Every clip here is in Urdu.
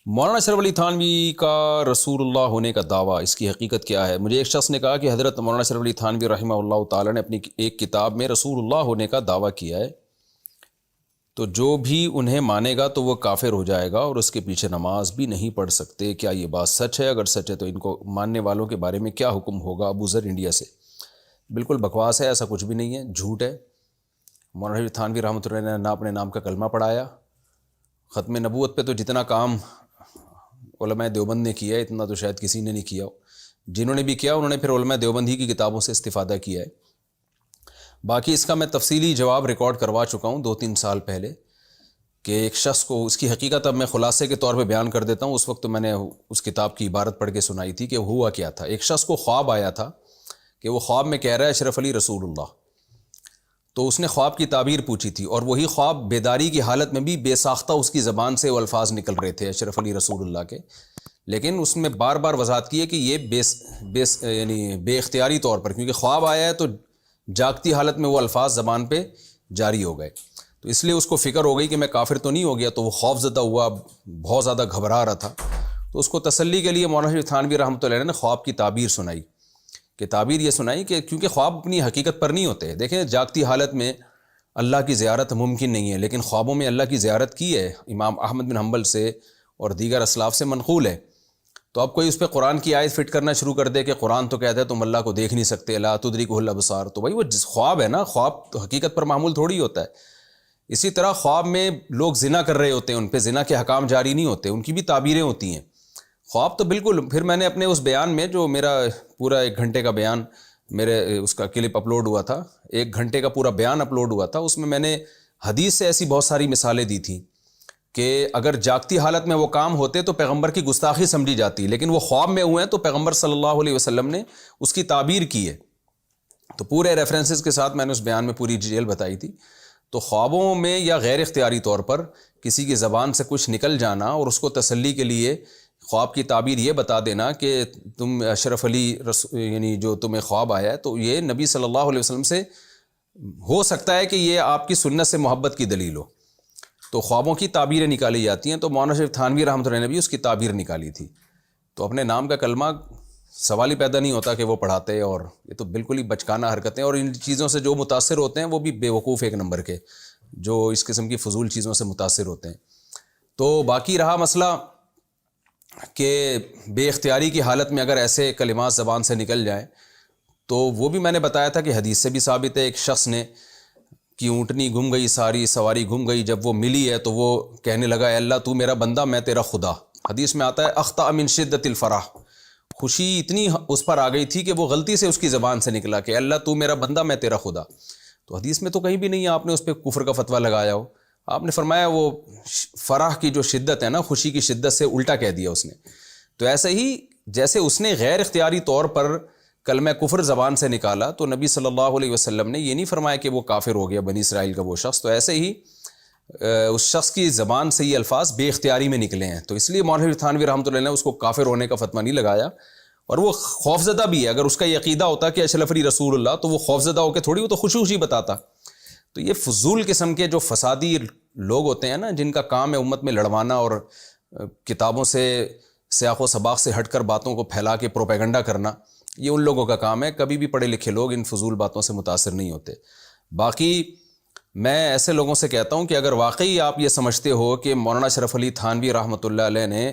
مولانا اشرف علی تھانوی کا رسول اللہ ہونے کا دعویٰ، اس کی حقیقت کیا ہے؟ مجھے ایک شخص نے کہا کہ حضرت مولانا اشرف علی تھانوی رحمہ اللہ تعالیٰ نے اپنی ایک کتاب میں رسول اللہ ہونے کا دعویٰ کیا ہے، تو جو بھی انہیں مانے گا تو وہ کافر ہو جائے گا اور اس کے پیچھے نماز بھی نہیں پڑھ سکتے۔ کیا یہ بات سچ ہے؟ اگر سچ ہے تو ان کو ماننے والوں کے بارے میں کیا حکم ہوگا؟ ابو ذر انڈیا سے۔ بالکل بکواس ہے، ایسا کچھ بھی نہیں ہے، جھوٹ ہے۔ مولانا اشرف تھانوی رحمۃ اللہ نے نہ اپنے نام کا کلمہ پڑھایا، ختم نبوت پہ تو جتنا کام علماء دیوبند نے کیا ہے اتنا تو شاید کسی نے نہیں کیا ہو۔ جنہوں نے بھی کیا انہوں نے پھر علماء دیوبند ہی کی کتابوں سے استفادہ کیا ہے۔ باقی اس کا میں تفصیلی جواب ریکارڈ کروا چکا ہوں 2-3 سال پہلے، کہ ایک شخص کو اس کی حقیقت اب میں خلاصے کے طور پہ بیان کر دیتا ہوں۔ اس وقت میں نے اس کتاب کی عبارت پڑھ کے سنائی تھی کہ ہوا کیا تھا۔ ایک شخص کو خواب آیا تھا کہ وہ خواب میں کہہ رہا ہے اشرف علی رسول اللہ، تو اس نے خواب کی تعبیر پوچھی تھی، اور وہی خواب بیداری کی حالت میں بھی بے ساختہ اس کی زبان سے وہ الفاظ نکل رہے تھے اشرف علی رسول اللہ کے، لیکن اس میں بار بار وضاحت کی ہے کہ یہ یعنی بے اختیاری طور پر، کیونکہ خواب آیا ہے تو جاگتی حالت میں وہ الفاظ زبان پہ جاری ہو گئے، تو اس لیے اس کو فکر ہو گئی کہ میں کافر تو نہیں ہو گیا، تو وہ خوف زدہ ہوا، بہت زیادہ گھبرا رہا تھا۔ تو اس کو تسلی کے لیے مولانا اشرف تھانوی رحمۃ اللہ علیہ نے خواب کی تعبیر سنائی، کہ تعبیر یہ سنائی کہ کیونکہ خواب اپنی حقیقت پر نہیں ہوتے۔ دیکھیں، جاگتی حالت میں اللہ کی زیارت ممکن نہیں ہے، لیکن خوابوں میں اللہ کی زیارت کی ہے، امام احمد بن حنبل سے اور دیگر اسلاف سے منقول ہے۔ تو اب کوئی اس پہ قرآن کی آیت فٹ کرنا شروع کر دے کہ قرآن تو کہتا ہے تم اللہ کو دیکھ نہیں سکتے، لا تدرکہ الابصار، تو بھائی وہ خواب ہے نا، خواب تو حقیقت پر معمول تھوڑی ہوتا ہے۔ اسی طرح خواب میں لوگ زنا کر رہے ہوتے ہیں، ان پہ زنا کے حکام جاری نہیں ہوتے، ان کی بھی تعبیریں ہوتی ہیں۔ خواب تو بالکل، پھر میں نے اپنے اس بیان میں، جو میرا پورا 1 گھنٹے کا بیان، میرے اس کا کلپ اپلوڈ ہوا تھا، 1 گھنٹے کا پورا بیان اپلوڈ ہوا تھا، اس میں نے حدیث سے ایسی بہت ساری مثالیں دی تھیں کہ اگر جاگتی حالت میں وہ کام ہوتے تو پیغمبر کی گستاخی سمجھی جاتی، لیکن وہ خواب میں ہوئے ہیں تو پیغمبر صلی اللہ علیہ وسلم نے اس کی تعبیر کی ہے۔ تو پورے ریفرنسز کے ساتھ میں نے اس بیان میں پوری ڈیٹیل بتائی تھی۔ تو خوابوں میں یا غیر اختیاری طور پر کسی کی زبان سے کچھ نکل جانا اور اس کو تسلی کے لیے خواب کی تعبیر یہ بتا دینا کہ تم اشرف علی یعنی جو تمہیں خواب آیا ہے، تو یہ نبی صلی اللہ علیہ وسلم سے ہو سکتا ہے کہ یہ آپ کی سنت سے محبت کی دلیل ہو، تو خوابوں کی تعبیریں نکالی جاتی ہیں۔ تو مولانا اشرف تھانوی رحمۃ اللہ نے بھی اس کی تعبیر نکالی تھی۔ تو اپنے نام کا کلمہ سوال ہی پیدا نہیں ہوتا کہ وہ پڑھاتے، اور یہ تو بالکل ہی بچکانہ حرکتیں، اور ان چیزوں سے جو متاثر ہوتے ہیں وہ بھی بے وقوف 1 نمبر کے، جو اس قسم کی فضول چیزوں سے متاثر ہوتے ہیں۔ تو باقی رہا مسئلہ کہ بے اختیاری کی حالت میں اگر ایسے کلمات زبان سے نکل جائیں، تو وہ بھی میں نے بتایا تھا کہ حدیث سے بھی ثابت ہے۔ ایک شخص نے کہ اونٹنی گم گئی، ساری سواری گم گئی، جب وہ ملی ہے تو وہ کہنے لگا اے اللہ تو میرا بندہ، میں تیرا خدا۔ حدیث میں آتا ہے اخطأ من شدت الفرح، خوشی اتنی اس پر آ گئی تھی کہ وہ غلطی سے اس کی زبان سے نکلا کہ اللہ تو میرا بندہ، میں تیرا خدا۔ تو حدیث میں تو کہیں بھی نہیں ہے آپ نے اس پہ کفر کا فتویٰ لگایا ہو، آپ نے فرمایا وہ فرح کی جو شدت ہے نا، خوشی کی شدت سے الٹا کہہ دیا اس نے۔ تو ایسے ہی جیسے اس نے غیر اختیاری طور پر کلمہ کفر زبان سے نکالا، تو نبی صلی اللہ علیہ وسلم نے یہ نہیں فرمایا کہ وہ کافر ہو گیا بنی اسرائیل کا وہ شخص، تو ایسے ہی اس شخص کی زبان سے یہ الفاظ بے اختیاری میں نکلے ہیں، تو اس لیے مولانا اشرف تھانوی رحمۃ اللہ نے اس کو کافر ہونے کا فتویٰ نہیں لگایا، اور وہ خوفزدہ بھی ہے۔ اگر اس کا یہ عقیدہ ہوتا کہ اشرف علی رسول اللہ، تو وہ خوفزدہ ہو کے تھوڑی، وہ تو خوشی خوشی بتاتا۔ تو یہ فضول قسم کے جو فسادی لوگ ہوتے ہیں نا، جن کا کام ہے امت میں لڑوانا اور کتابوں سے سیاق و سباق سے ہٹ کر باتوں کو پھیلا کے پروپیگنڈا کرنا، یہ ان لوگوں کا کام ہے۔ کبھی بھی پڑھے لکھے لوگ ان فضول باتوں سے متاثر نہیں ہوتے۔ باقی میں ایسے لوگوں سے کہتا ہوں کہ اگر واقعی آپ یہ سمجھتے ہو کہ مولانا اشرف علی تھانوی رحمۃ اللہ علیہ نے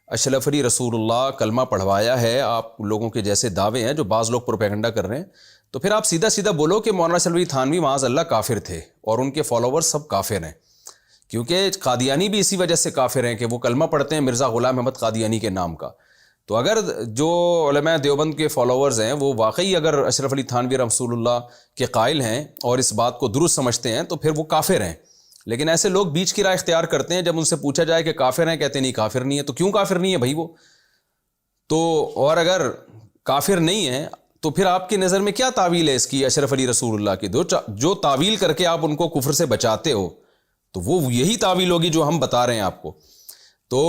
اشرف علی رسول اللہ کلمہ پڑھوایا ہے، آپ لوگوں کے جیسے دعوے ہیں جو بعض لوگ پروپیگنڈا کر رہے ہیں، تو پھر آپ سیدھا سیدھا بولو کہ مولانا اشرف علی تھانوی معاذ اللہ کافر تھے، اور ان کے فالوورز سب کافر ہیں، کیونکہ قادیانی بھی اسی وجہ سے کافر ہیں کہ وہ کلمہ پڑھتے ہیں مرزا غلام احمد قادیانی کے نام کا۔ تو اگر جو علماء دیوبند کے فالوورز ہیں وہ واقعی اگر اشرف علی تھانوی رسول اللہ کے قائل ہیں اور اس بات کو درست سمجھتے ہیں، تو پھر وہ کافر ہیں۔ لیکن ایسے لوگ بیچ کی رائے اختیار کرتے ہیں، جب ان سے پوچھا جائے کہ کافر ہیں، کہتے نہیں کافر نہیں ہے۔ تو کیوں کافر نہیں ہے بھائی وہ؟ تو اور اگر کافر نہیں ہے تو پھر آپ کی نظر میں کیا تعویل ہے اس کی اشرف علی رسول اللہ کی؟ جو تعویل کر کے آپ ان کو کفر سے بچاتے ہو، تو وہ یہی تعویل ہوگی جو ہم بتا رہے ہیں آپ کو۔ تو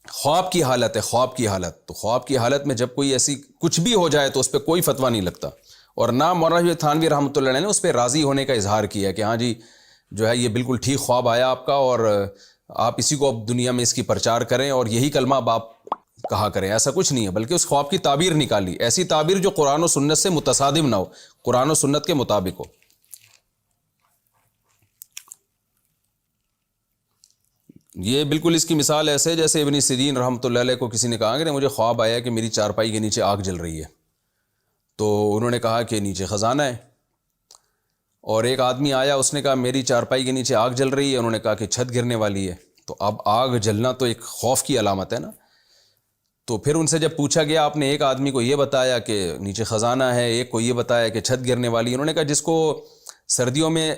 خواب کی حالت ہے، خواب کی حالت، تو خواب کی حالت میں جب کوئی ایسی کچھ بھی ہو جائے تو اس پہ کوئی فتویٰ نہیں لگتا، اور نہ مولانا اشرف تھانوی رحمۃ اللہ نے اس پہ راضی ہونے کا اظہار کیا کہ ہاں جی جو ہے یہ بالکل ٹھیک خواب آیا آپ کا، اور آپ اسی کو اب دنیا میں اس کی پرچار کریں اور یہی کلمہ اب آپ کہا کریں. ایسا کچھ نہیں ہے، بلکہ اس خواب کی تعبیر نکالی، ایسی تعبیر جو قرآن و سنت سے متصادم نہ ہو، قرآن و سنت کے مطابق ہو. یہ بالکل اس کی مثال ایسے جیسے ابن سیرین رحمۃ اللہ علیہ کو کسی نے کہا کہ مجھے خواب آیا کہ میری چارپائی کے نیچے آگ جل رہی ہے، تو انہوں نے کہا کہ نیچے خزانہ ہے. اور ایک آدمی آیا، اس نے کہا میری چارپائی کے نیچے آگ جل رہی ہے، انہوں نے کہا کہ چھت گرنے والی ہے. تو اب آگ جلنا تو ایک خوف کی علامت ہے نا. تو پھر ان سے جب پوچھا گیا، آپ نے ایک آدمی کو یہ بتایا کہ نیچے خزانہ ہے، ایک کو یہ بتایا کہ چھت گرنے والی ہے. انہوں نے کہا جس کو سردیوں میں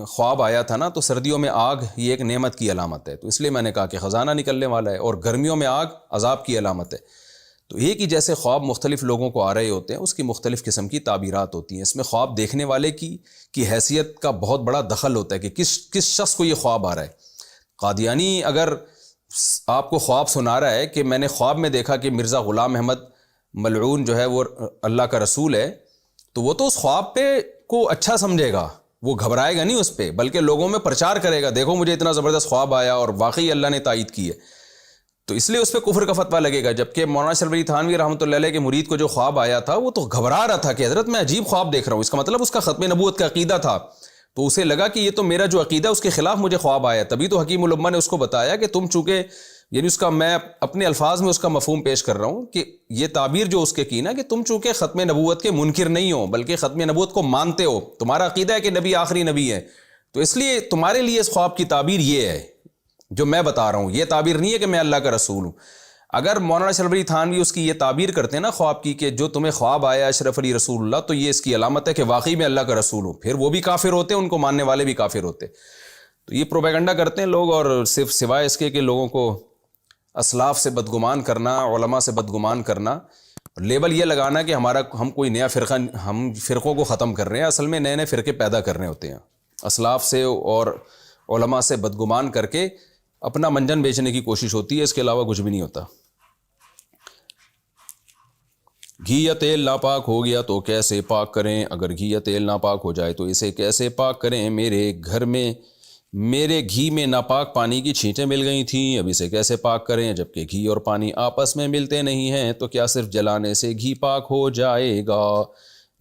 خواب آیا تھا نا، تو سردیوں میں آگ یہ ایک نعمت کی علامت ہے، تو اس لیے میں نے کہا کہ خزانہ نکلنے والا ہے، اور گرمیوں میں آگ عذاب کی علامت ہے. تو ایک ہی جیسے خواب مختلف لوگوں کو آ رہے ہوتے ہیں، اس کی مختلف قسم کی تعبیرات ہوتی ہیں. اس میں خواب دیکھنے والے کی حیثیت کا بہت بڑا دخل ہوتا ہے کہ کس شخص کو یہ خواب آ رہا ہے. قادیانی اگر آپ کو خواب سنا رہا ہے کہ میں نے خواب میں دیکھا کہ مرزا غلام احمد ملعون جو ہے وہ اللہ کا رسول ہے، تو وہ تو اس خواب پہ کو اچھا سمجھے گا، وہ گھبرائے گا نہیں اس پہ، بلکہ لوگوں میں پرچار کرے گا، دیکھو مجھے اتنا زبردست خواب آیا اور واقعی اللہ نے تائید کی ہے. تو اس لیے اس پہ کفر کا فتویٰ لگے گا. جبکہ مولانا اشرف علی تھانوی رحمۃ اللہ علیہ کے مرید کو جو خواب آیا تھا، وہ تو گھبرا رہا تھا کہ حضرت میں عجیب خواب دیکھ رہا ہوں. اس کا مطلب اس کا ختم نبوت کا عقیدہ تھا، تو اسے لگا کہ یہ تو میرا جو عقیدہ اس کے خلاف مجھے خواب آیا. تبھی تو حکیم الامہ نے اس کو بتایا کہ تم چونکہ، یعنی اس کا میں اپنے الفاظ میں اس کا مفہوم پیش کر رہا ہوں کہ یہ تعبیر جو اس کے کی نا کہ تم چونکہ ختم نبوت کے منکر نہیں ہو بلکہ ختم نبوت کو مانتے ہو، تمہارا عقیدہ ہے کہ نبی آخری نبی ہے، تو اس لیے تمہارے لیے اس خواب کی تعبیر یہ ہے جو میں بتا رہا ہوں. یہ تعبیر نہیں ہے کہ میں اللہ کا رسول ہوں. اگر مولانا اشرف علی تھانوی اس کی یہ تعبیر کرتے ہیں نا خواب کی کہ جو تمہیں خواب آیا اشرف علی رسول اللہ، تو یہ اس کی علامت ہے کہ واقعی میں اللہ کا رسول ہوں، پھر وہ بھی کافر ہوتے ہیں، ان کو ماننے والے بھی کافر ہوتے. تو یہ پروپیگنڈا کرتے ہیں لوگ، اور صرف سوائے اس کے کہ لوگوں کو اسلاف سے بدگمان کرنا، علماء سے بدگمان کرنا، لیبل یہ لگانا کہ ہم کوئی نیا فرقہ، ہم فرقوں کو ختم کر رہے ہیں. اصل میں نئے نئے فرقے پیدا کرنے ہوتے ہیں. اسلاف سے اور علماء سے بدگمان کر کے اپنا منجن بیچنے کی کوشش ہوتی ہے، اس کے علاوہ کچھ بھی نہیں ہوتا. گھی یا تیل ناپاک ہو گیا تو کیسے پاک کریں؟ اگر گھی یا تیل ناپاک ہو جائے تو اسے کیسے پاک کریں؟ میرے گھر میں میرے گھی میں ناپاک پانی کی چھینٹیں مل گئی تھیں، اب اسے کیسے پاک کریں؟ جبکہ گھی اور پانی آپس میں ملتے نہیں ہیں، تو کیا صرف جلانے سے گھی پاک ہو جائے گا؟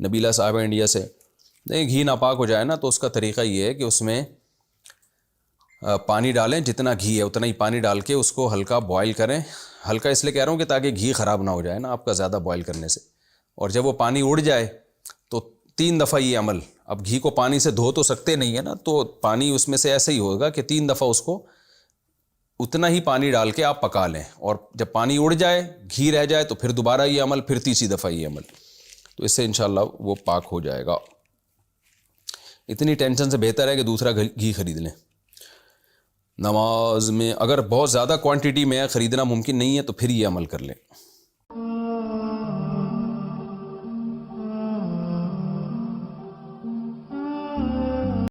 نبیلہ صاحب انڈیا سے. نہیں، گھی ناپاک ہو جائے نا تو اس کا طریقہ یہ ہے کہ اس میں پانی ڈالیں، جتنا گھی ہے اتنا ہی پانی ڈال کے اس کو ہلکا بوائل کریں. ہلکا اس لیے کہہ رہا ہوں کہ تاکہ گھی خراب نہ ہو جائے نا آپ کا زیادہ بوائل کرنے سے. اور جب وہ پانی اڑ جائے تو 3 دفعہ یہ عمل، اب گھی کو پانی سے دھو تو سکتے نہیں ہے نا، تو پانی اس میں سے ایسے ہی ہوگا کہ 3 دفعہ اس کو اتنا ہی پانی ڈال کے آپ پکا لیں، اور جب پانی اڑ جائے گھی رہ جائے تو پھر دوبارہ یہ عمل، پھر تیسری دفعہ یہ عمل، تو اس سے انشاءاللہ وہ پاک ہو جائے گا. اتنی ٹینشن سے بہتر ہے کہ دوسرا گھی خرید لیں. نماز میں اگر بہت زیادہ کوانٹٹی میں خریدنا ممکن نہیں ہے تو پھر یہ عمل کر لیں.